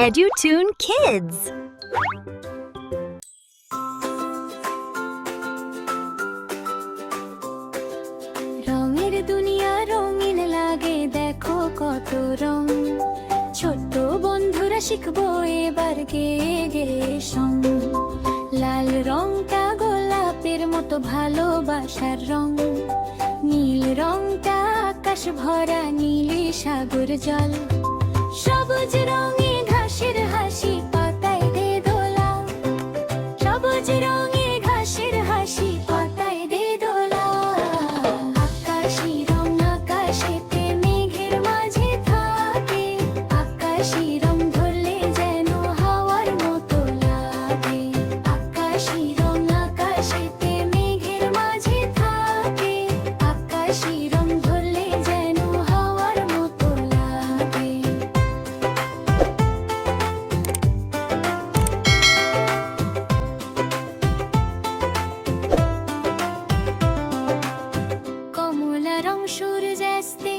EduTune Kids. রঙের দুনিয়া রঙিন লাগে, দেখো কত রং। ছোট্ট বন্ধুরা শিখবো এবার গেয়ে গেয়ে সং। লাল রংটা গোলাপের মতো ভালোবাসার রং। নীল রংটা আকাশ ভরা নীলে সাগর জল। সবুজ রঙে ঘাসের হাসি, পাতায় দে দোলা। সবুজ রঙে ঘাসের হাসি, পাতায় দে দোলা। আকাশি রং আকাশেতে মেঘের মাঝে থাকে। আকাশি রং ধরলে যেন হাওয়ার মতো লাগে। আকাশি রং আকাশেতে মেঘের মাঝে থাকে। আকাশি রং ধরলে যেন হাওয়ার মতো লাগে। কমলা রং সূর্যাস্তে,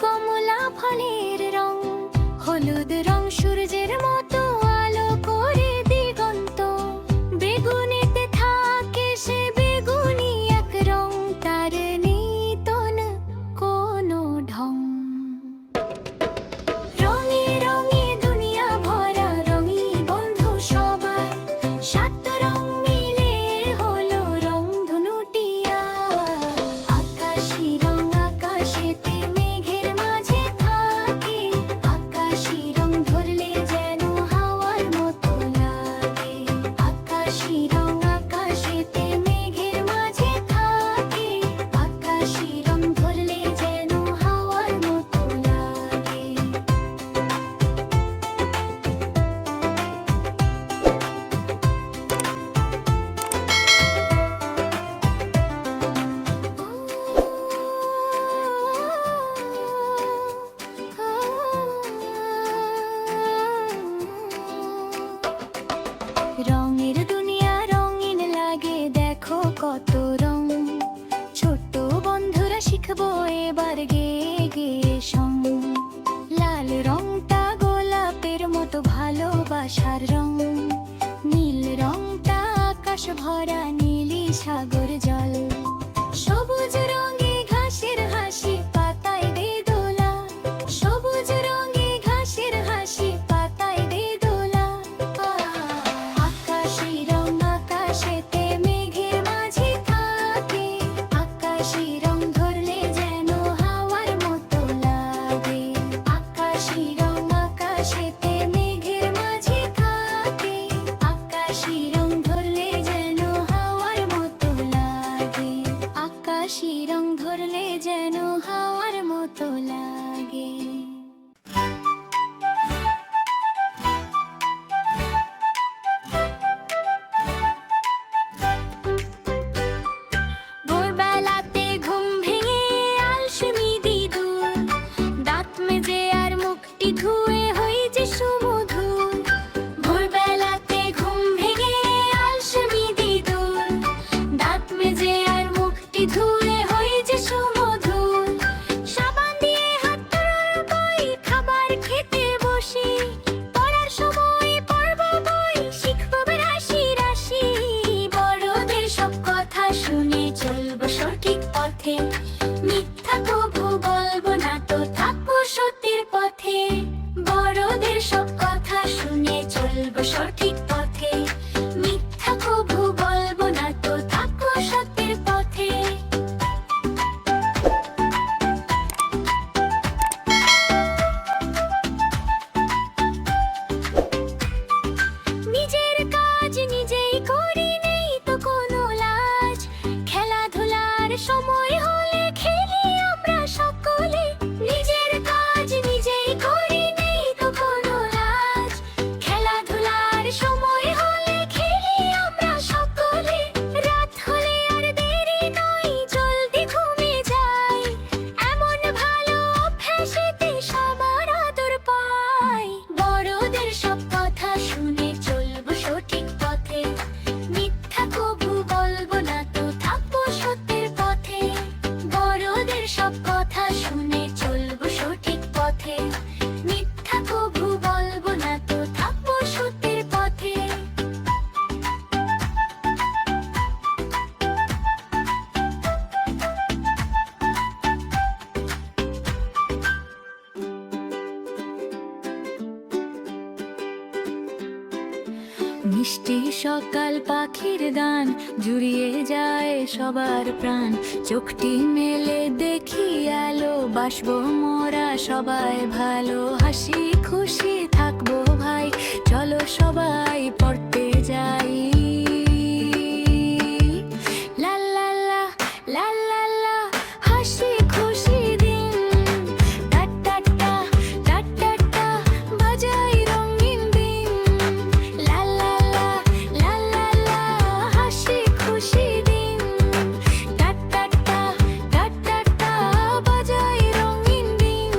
কমলা ফলের রং। হলুদ রং সূর্যের মতো আলো করে দিগন্ত। বেগুনিতে থাকে সে বেগুনি এক রং, তার নিতন কোনো ঢং। রঙে রঙে দুনিয়া ভরা, রঙি বন্ধু সবাই। সাত রং মিলে হলো রংধনুটিয়া। আকাশি রং আকাশেতে মেঘের মাঝে থাকে। আকাশি রং ধরলে যেন হাওয়ার মতো লাগে। আকাশি রং আকাশেতে মেঘের মাঝে থাকে। আকাশি রং ধরলে যেন হাওয়ার মতো লাগে। রঙের দুনিয়া রঙিন লাগে, দেখো কত রং। ছোট্ট বন্ধুরা শিখবো এবার গেয়ে গেয়ে সং। লাল রংটা গোলাপের মতো ভালোবাসার রং। নীল রংটা আকাশ ভরা নীলি সাগর জল। সবুজ রঙে ঘাসের হাসি, পাতায় দে দোলা। সবুজ রঙে ঘাসের হাসি, পাতায় দে দোলা। আকাশি রং আকাশেতে মেঘের মাঝে থাকে। আকাশি রং ধরলে যেন হাওয়ার মতো লাগে। আকাশি রং আকাশেতে মেঘের মাঝে থাকে। আকাশি রং ধরলে যেন হাওয়ার মতো লাগে। আকাশি রং ধরলে যেন হাওয়ার মতো লাগে। ভোরবেলাতে ঘুম ভেঙে আলসেমি দিদুর। দাঁত মেজে আর মুখটি ধুয়ে হই যে সুমধুর। ভোরবেলাতে ঘুম ভেঙে আলসেমি দিদুর। দাঁত মেজে আর মুখটি ধুয়ে হই যে সুমধুর। সাবান দিয়ে হাত ধরার বই, খাবার খেতে বসি। পড়ার সময় পড়ব বই, শিখব রাশি রাশি। বড়দের সব কথা শুনে চলবো সঠিক পথে। মিথ্যা কবু বলবো না তো, থাকবো সত্যের পথে। বড়দের সব মিষ্টি সকাল পাখির গান জুড়িয়ে যায় সবার প্রাণ। চোখটি মেলে দেখি আলো, বাসবো মোরা সবাই ভালো। হাসি খুশি থাকবো ভাই, চলো সবাই পড়তে যাই। লা লা লা লা লা লা, হাসি খুশি দিন। টা টা টা টা টা টা, বাজাই রঙিন দিন। লা লা লা লা লা লা, হাসি খুশি দিন। টা টা টা টা টা টা, বাজাই রঙিন দিন।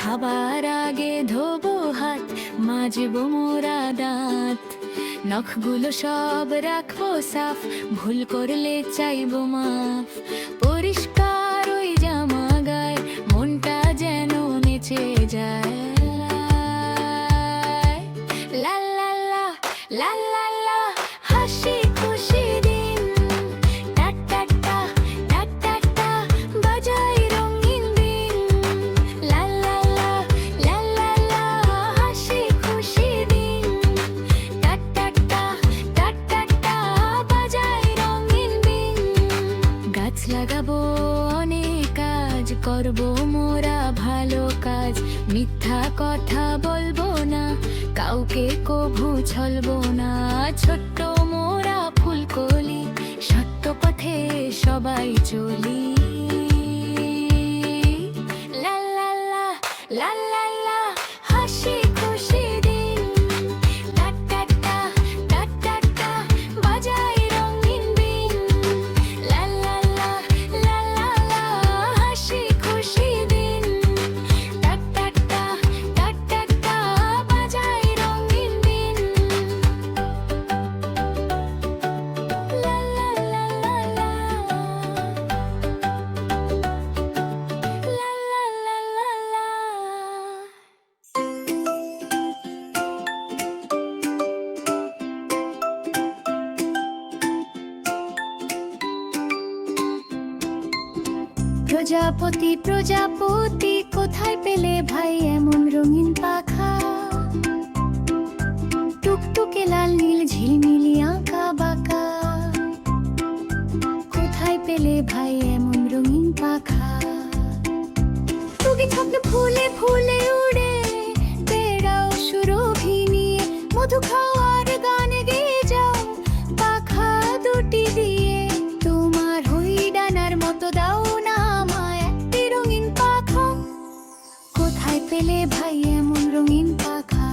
খাবার আগে ধোবো হাত, মাজবো মোরা দাঁত। নখগুলো সব রাখবো সাফ, ভুল করলে চাইবো মাফ। পরিষ্কার ওই জামা গায়ে, মনটা যেন নেচে যায়। লা লা লা লা লা লা, হাসি খুশি দিন। টা টা টা টা টা টা, বাজাই রঙিন দিন। লা লা লা লা লা লা, হাসি খুশি দিন। টা টা টা টা টা টা, বাজাই রঙিন দিন। গাছ লাগাবো অনেক কাজ, করবো মোরা ভালো কাজ। মিথ্যা কথা বলবো না, কাউকে কভু ছলবো না। ছোট্ট মোরা ফুলকলি, সত্য পথে সবাই চলি। লা লা লা লা লা লা, হাসি খুশি দিন। টা টা টা টা টা টা, বাজাই রঙিন দিন। লা লা লা লা লা লা, হাসি খুশি দিন। টা টা টা টা টা টা, বাজাই রঙিন দিন। লা লা লা লা লা, লা লা লা লা লা। প্রজাপতি প্রজাপতি, কোথায় পেলে ভাই এমন রঙিন পাখা? টুকটুকে লাল নীল ঝিলমিলি আঁকা বাঁকা, কোথায় পেলে ভাই এমন রঙিন পাখা? টুকি স্বপ্ন ফুলে ফুলে উড়ে বেড়াও সুরভি নিয়ে। মধু খাওয়ার গান গেয়ে যাও পাখা দুটি দিয়ে। তোমার হই ডানার মতো দাও না আমায় একটি রঙিন পাখা। কোথায় পেলে ভাই এমন রঙিন পাখা?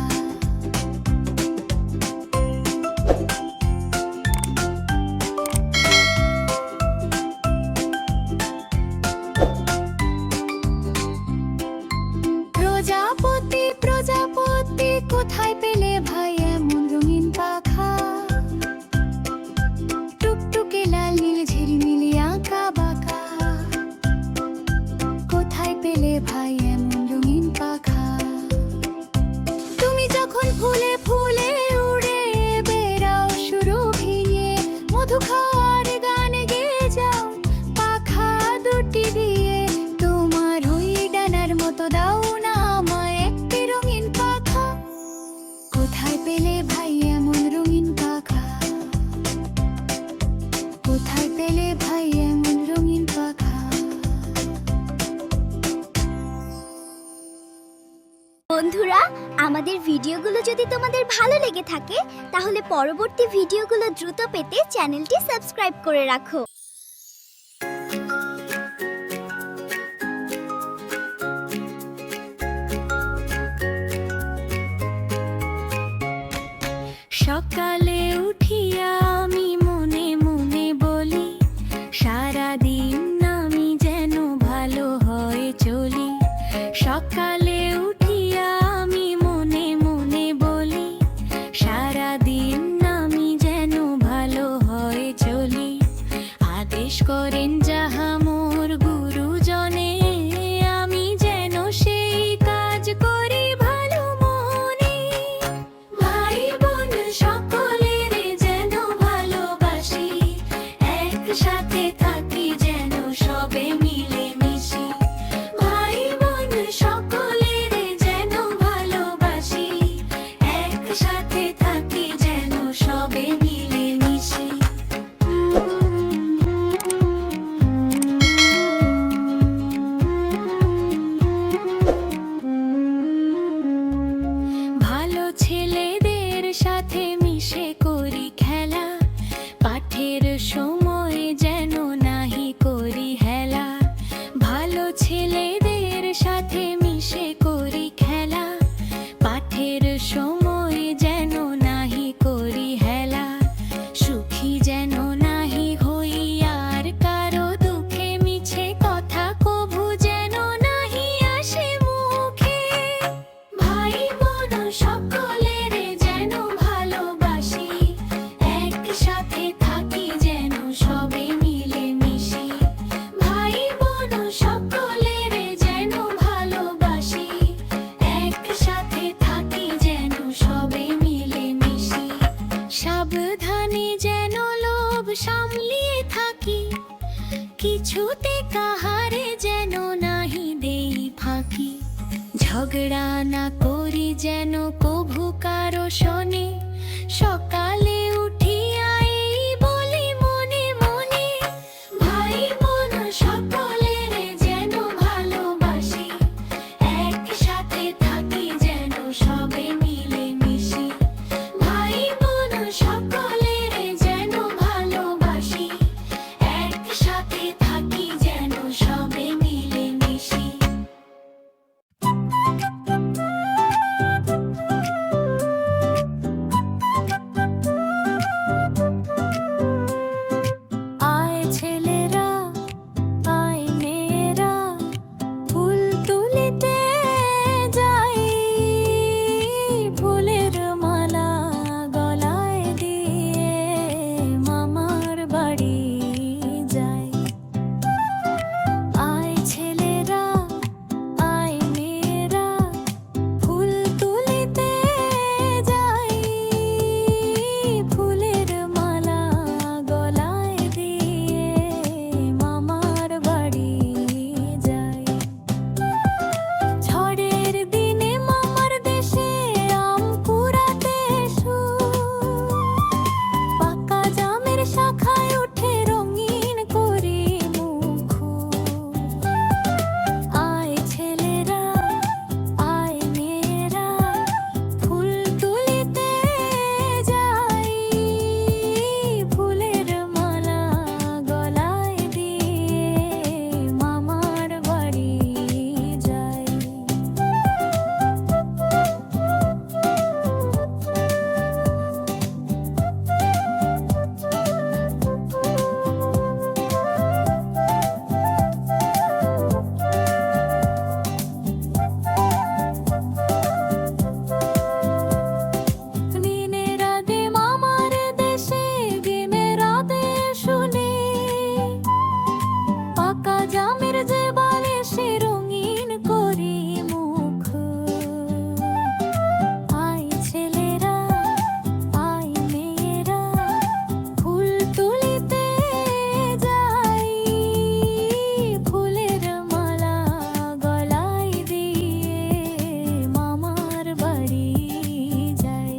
প্রজাপতি প্রজাপতি, কোথায় পেলে ভাই এমন রঙিন পাখা? টুকটুকে লাল নীল ঝিলমিলি আঁকা বাঁকা, কোথায় পেলে ভাই এমন রঙিন পাখা? তুমি যখন ফুলে ফুলে উড়ে বেড়াও সুরভি নিয়ে। মধু খাওয়ার গান গেয়ে যাও পাখা দুটি দিয়ে। তোমার ওই ডানার মতো দাও না আমায় একটি রঙিন পাখা। কোথায় পেলে ভাই এমন রঙিন পাখা? কোথায় পেলে ভাই এমন রঙিন পাখা? বন্ধুরা, আমাদের ভিডিওগুলো যদি তোমাদের ভালো লেগে থাকে তাহলে পরবর্তী ভিডিওগুলো দ্রুত পেতে চ্যানেলটি সাবস্ক্রাইব করে রাখো। সকালে উঠিয়া আমি মনে মনে বলি, সারাদিন আমি যেন ভালো হয়ে চলি। সকালে উঠিয়া আমি মনে মনে বলি, সারাদিন আমি যেন ভালো হয়ে চলি। আদেশ করেন যাহা মোর গুরুজনে, আমি যেন সেই কাজ করি ভালো মনে। ভাই বোন সকলের যেন ভালো সাবধানে যেন লোভ সামলিয়ে থাকি, কিছুতে কাহারে যেন নাহি দেই ফাঁকি। ঝগড়া না করি যেন কভু কারো শোনে, সকালে উঠিয়া এই বলি মনে মনে, ভাই বোন সকলের যেন ভালোবাসি, একসাথে থাকি যেন সবে মিলে মিশি। ভাই বোন সকলের যেন ভালোবাসি, একসাথে থাকি যেন সবে মিলে মিশি। আয় ছেলেরা আয় মেয়েরা, ফুল তুলিতে যাই, ফুলের মালা গলায় দিয়ে মামার বাড়ি যাই। আয় ছেলেরা আয় মেয়েরা, ফুল তুলিতে যাই, ফুলের মালা গলায় দিয়ে মামার বাড়ি যাই। ঝড়ের দিনে মামার দেশে আম কুড়াতে এসো, পাকা জামের শাখায় উঠে রঙিন করি মুখ। আয় ছেলেরা আয় মেয়েরা, ফুল তুলিতে যাই, ফুলের মালা গলায় দিয়ে মামার বাড়ি যাই। দিনের রাতে মামার দেশে দিনের রাতে শুনে, পাকা জামের যে বালিশে রঙিন করি মুখ। আয় ছেলেরা আয় মেয়েরা, ফুল তুলিতে যাই, ফুলের মালা গলায় দিয়ে মামার বাড়ি যাই।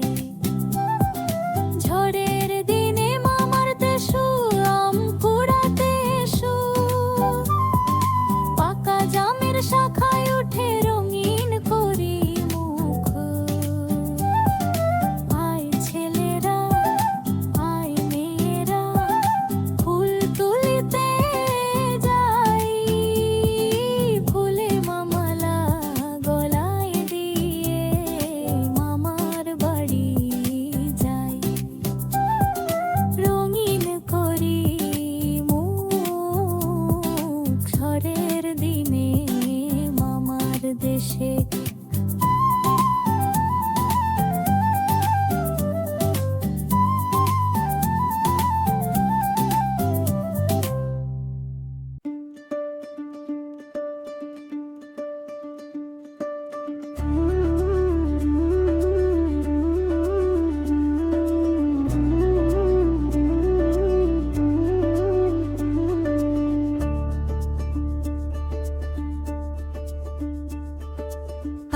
ঝড়ের দিনে মামার দেশে আম কুড়াতে এসো, পাকা জামের শাখায় উঠে রঙিন করি মুখ। আয় ছেলেরা আয় মেয়েরা, ফুল তুলিতে যাই, ফুলে মামালা গলায় দিয়ে মামার বাড়ি যাই। রঙিন করি মুখ ঝড়ের দিনে মামার দেশে।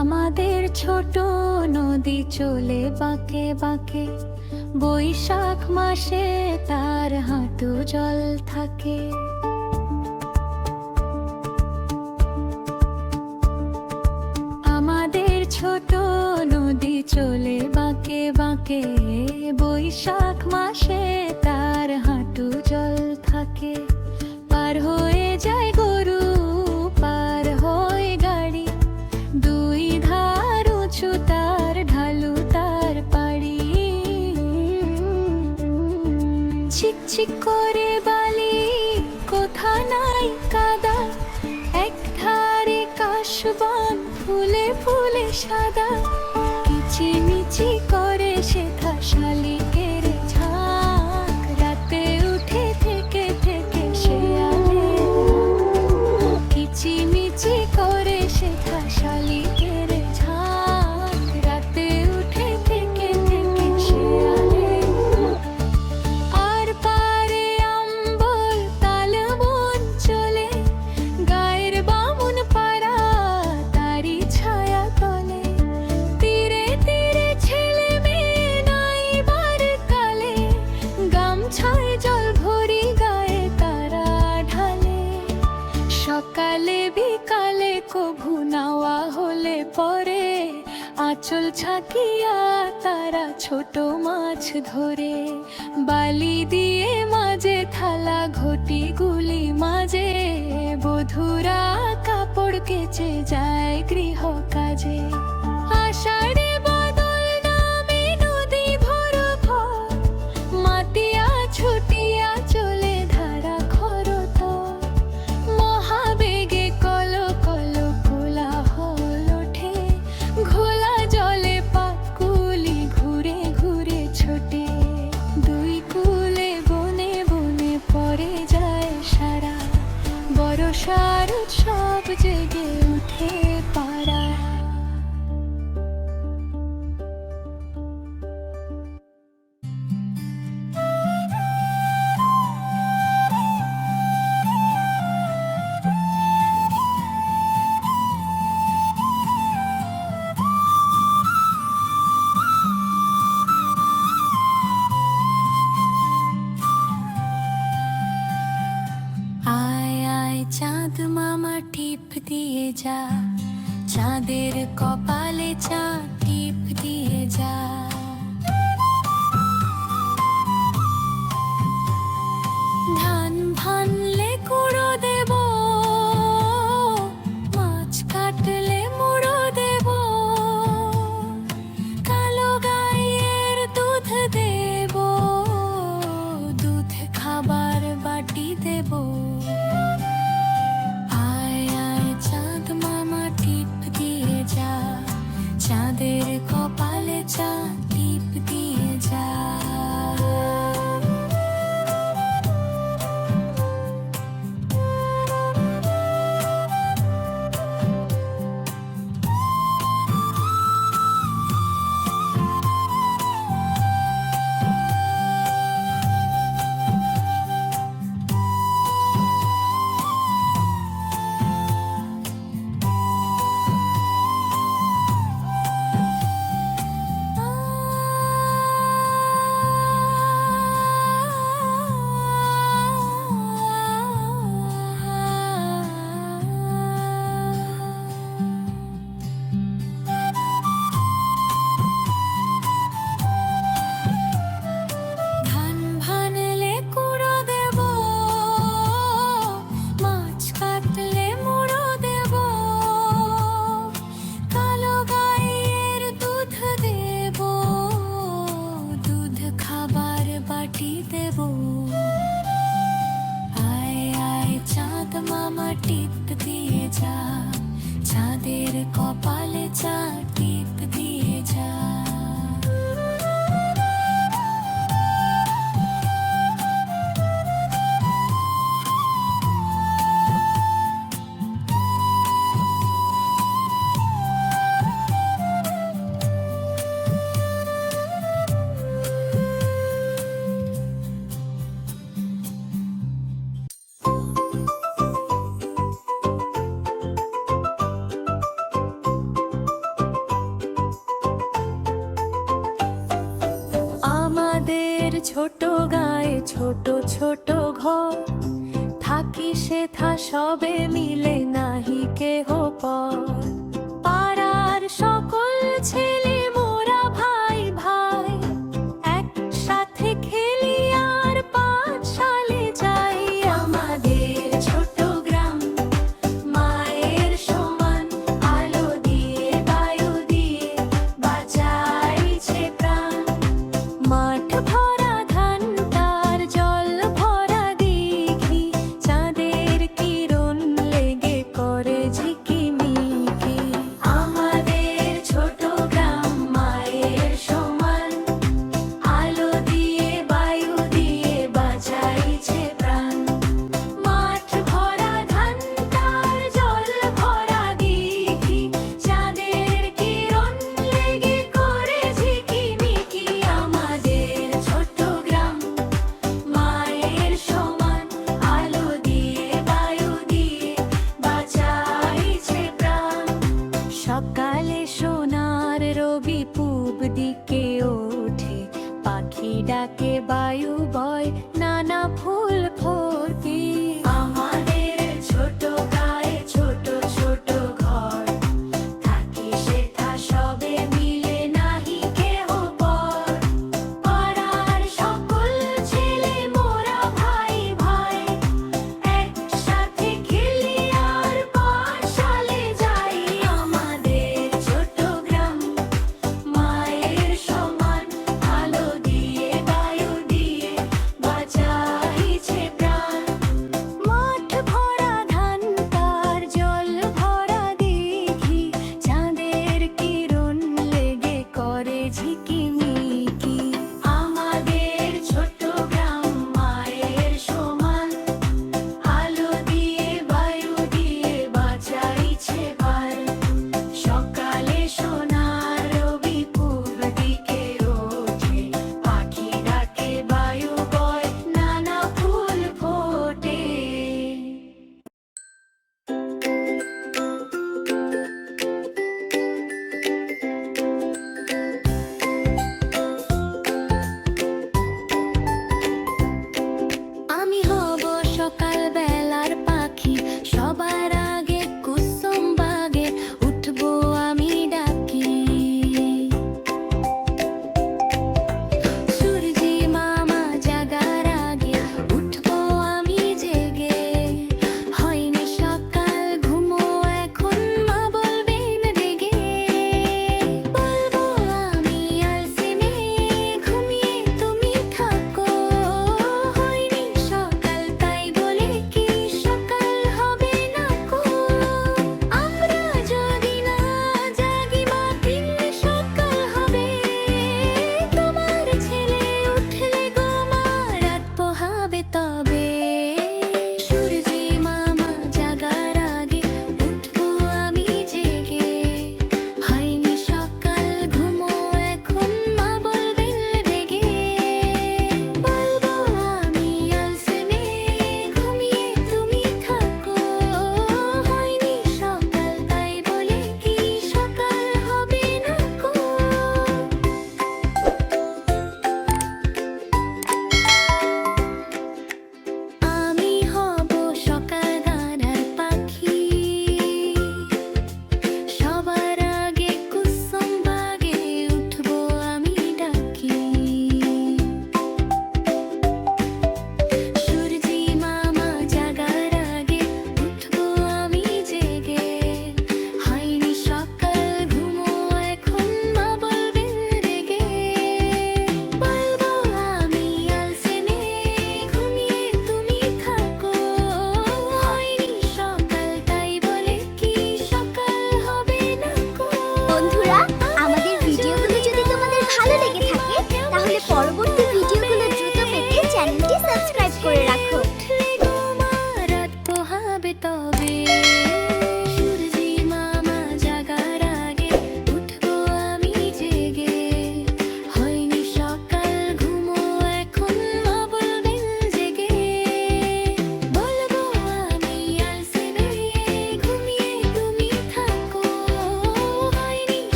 আমাদের ছোট নদী চলে বাঁকে বাঁকে, বৈশাখ মাসে তার হাঁটু জল থাকে। আমাদের ছোট নদী চলে বাঁকে বাঁকে, বৈশাখ মাসে তার হাঁটু জল থাকে। পার হয়ে যায় গরু পার হয়ে গাড়ি, দুই ধার উঁচু তার ঢালু তার পাড়ি। ছিকছিক করে বালি কোথা নাই কাদা, এক ধারে কাশবন ফুলে ফুলে সাদা। কিচিমিচি করে শেখা শালিকের ঝাঁক, রাতে উঠে থেকে থেকে শেয়ালে। কিচিমিচি করে শেখা শালিকের ঝাঁক, রাতে উঠে থেকে থেকে শেয়ালে। কভু নাওয়া হলে পরে আঁচল ছাকিয়া তারা ছোট মাছ ধরে বালি দিয়ে মাঝে থালা ঘটি গুলি মাঝে বধুরা কাপড় কেচে যায় গৃহ কাজে আষাঢ়ে বদল নামে নদী ভর ভর মাতিয়া ছুটিয়া চলে ধারা খরতর মহাবেগে কল কল কোলাহল ওঠে ঘোলা জলে পাকুলি ঘুরে ঘুরে ছোটে দুই কুলে বনে বনে পড়ে যায় সারা বরষার উৎসব জেগে উঠে পাড়া আয় আয় চাঁদ মামা টিপ দিয়ে যা চাঁদের কপালে চা টিপ দিয়ে যা ধান ভানলে কুড়ো দেব মাছ কাটলে মুড়ো দেব কালো গাইয়ের দুধ দেব দুধ খাবার বাটি দেব আয় আয় চাঁদ মামা টিপ দিয়ে যা চাঁদের কপালে চা টিপ দিয়ে যা ধান ভানলে কুড়ো দেব মাছ কাটলে মুড়ো দেব কালো গাইয়ের দুধ দেব দুধ খাবার বাটি দেব আয় আয় চাঁদ মামা টিপ দিয়ে যা চাঁদের কপালে চা টিপ দিয়ে যা আমাদের ছোট গায়ে ছোট ছোট ঘর থাকি সেথা সবে মিলে নাহি কেহ পর পাড়ার সকল ছেলে মোরা ভাই ভাই একসাথে খেলি আর পাঠশালে যাই আমাদের ছোট গ্রাম মায়ের সমান আলো দিয়ে বায়ু দিয়ে বাঁচাইছে প্রাণ মাঠ ভরা ধান তার জল ভরা দিঘি চাঁদের কিরণ লেগে করে ঝিকিমিকি আমাদের ছোট গ্রাম মায়ের সমান আলো দিয়ে বায়ু দিয়ে বাঁচাইছে প্রাণ মাঠ ভরা ধান তার জল ভরা দিঘি চাঁদের কিরণ লেগে করে ঝিকিমিকি আমাদের ছোট গ্রাম মায়ের সমান আলো দিয়ে বায়ু দিয়ে বাঁচাইছে প্রাণ সকালে সোনার রবি পূব দিকে ওঠে পাখি ডাকে বায়ু বয় নানা ফুল ফোটে আমাদের ছোট গায়ে ছোট ছোট ঘর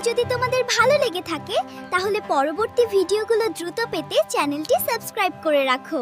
যদি তোমাদের ভালো লেগে থাকে তাহলে পরবর্তী ভিডিওগুলো দ্রুত পেতে চ্যানেলটি সাবস্ক্রাইব করে রাখো।